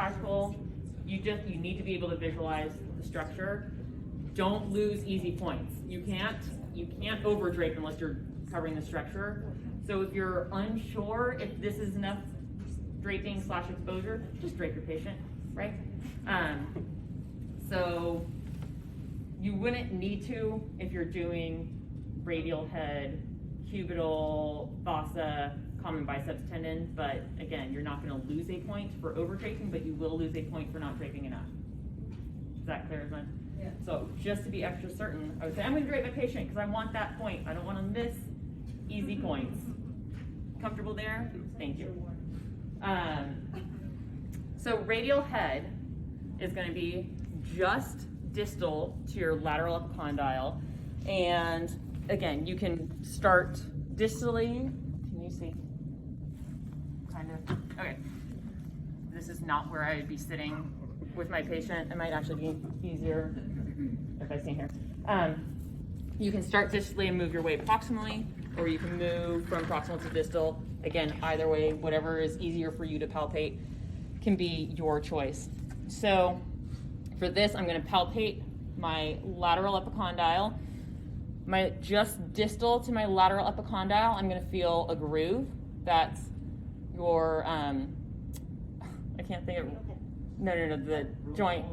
practical. You need to be able to visualize the structure. Don't lose easy points. You can't over drape unless you're covering the structure. So if you're unsure if this is enough draping / exposure, just drape your patient, right? So you wouldn't need to if you're doing radial head, cubital, fossa, common biceps tendon, but again, you're not going to lose a point for over draping, but you will lose a point for not draping enough. Is that clear, everyone? Yeah. So just to be extra certain, I would say I'm going to drape my patient because I want that point. I don't want to miss easy points. Comfortable there? Thank you. So radial head is going to be just distal to your lateral epicondyle, and again, you can start distally. Can you see? Kind of. Okay. This is not where I would be sitting with my patient. It might actually be easier if I stand here. You can start distally and move your way proximally, or you can move from proximal to distal. Again, either way, whatever is easier for you to palpate can be your choice. So for this, I'm going to palpate my lateral epicondyle. Just distal to my lateral epicondyle, I'm going to feel a groove. That's your, I can't think of, the joint.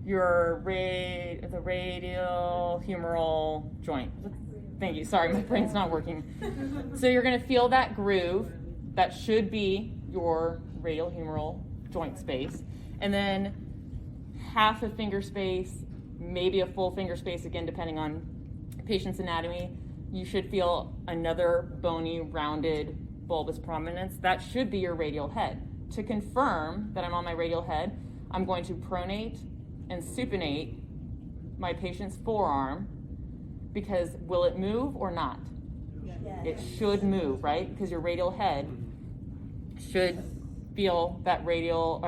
Your the radial humeral joint. Thank you. Sorry, my brain's not working. So you're going to feel that groove. That should be your radial humeral joint space. And then half a finger space, maybe a full finger space, again, depending on patient's anatomy. You should feel another bony, rounded, bulbous prominence. That should be your radial head. To confirm that I'm on my radial head, I'm going to pronate and supinate my patient's forearm, because will it move or not? Yes. It should move, right? Because your radial head should feel that radial,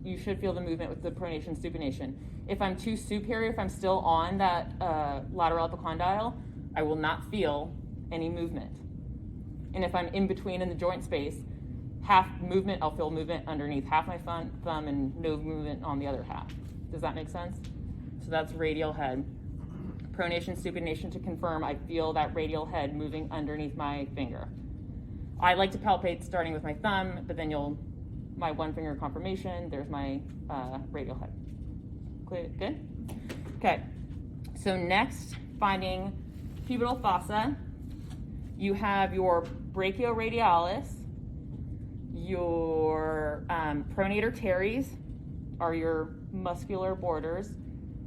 you should feel the movement with the pronation, supination. If I'm too superior, if I'm still on that lateral epicondyle, I will not feel any movement. And if I'm in between in the joint space, half movement, I'll feel movement underneath half my thumb and no movement on the other half. Does that make sense? So that's radial head. Pronation, supination to confirm I feel that radial head moving underneath my finger. I like to palpate starting with my thumb, but then my one finger confirmation, there's my radial head. Good? Okay, so next, finding cubital fossa. You have your brachioradialis, your pronator teres are your muscular borders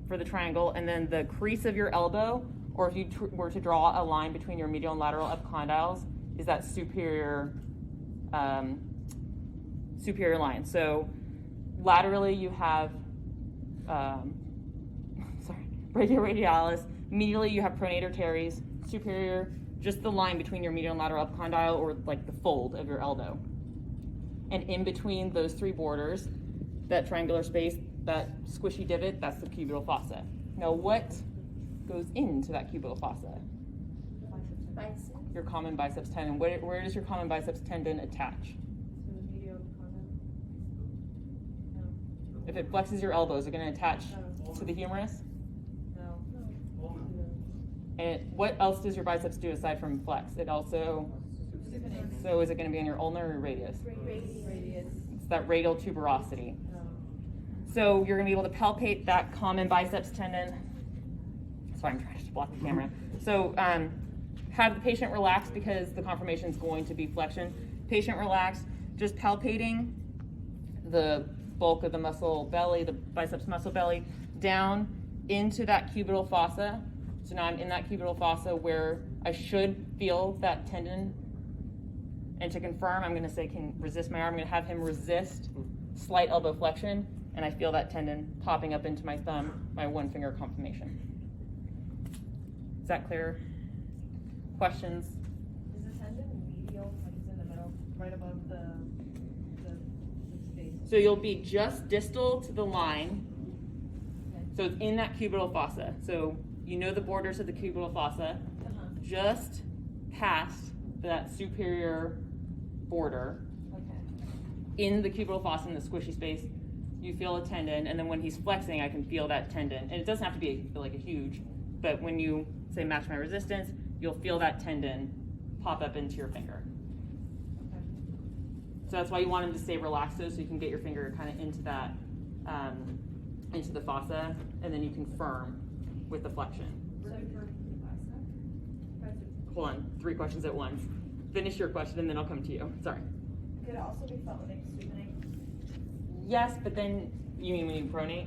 for the triangle, and then the crease of your elbow, or if you were to draw a line between your medial and lateral epicondyles, is that superior line. So laterally you have brachioradialis, medially you have pronator teres, superior, just the line between your medial and lateral epicondyle, or like the fold of your elbow. And in between those three borders, that triangular space, that squishy divot, that's the cubital fossa. Now what goes into that cubital fossa? Biceps. Your common biceps tendon. Where does your common biceps tendon attach? If it flexes your elbow, is it going to attach to the humerus? No. And what else does your biceps do aside from flex? It also, so is it going to be in your ulnar or radius? Radius. It's that radial tuberosity. So you're going to be able to palpate that common biceps tendon. Sorry, I'm trying to block the camera. So have the patient relax because the confirmation is going to be flexion. Patient relaxed, just palpating the bulk of the muscle belly, the biceps muscle belly, down into that cubital fossa. So now I'm in that cubital fossa where I should feel that tendon. And to confirm, I'm going to say, can resist my arm. I'm going to have him resist slight elbow flexion, and I feel that tendon popping up into my thumb, my one finger confirmation. Is that clear? Questions? Is the tendon medial, like it's in the middle, right above the space? So you'll be just distal to the line. Okay. So it's in that cubital fossa. So you know the borders of the cubital fossa, just past that superior border. Okay. in the cubital fossa in the squishy space, you feel a tendon, and then when he's flexing, I can feel that tendon. And it doesn't have to be like a huge, but when you say match my resistance, you'll feel that tendon pop up into your finger. Okay. So that's why you want him to stay relaxed, so you can get your finger kind of into that, into the fossa, and then you can firm with the flexion. So for bicep, Hold on, 3 questions at once. Finish your question, and then I'll come to you. Sorry. could it also be felt when they supinate? Yes, but then you mean when you pronate?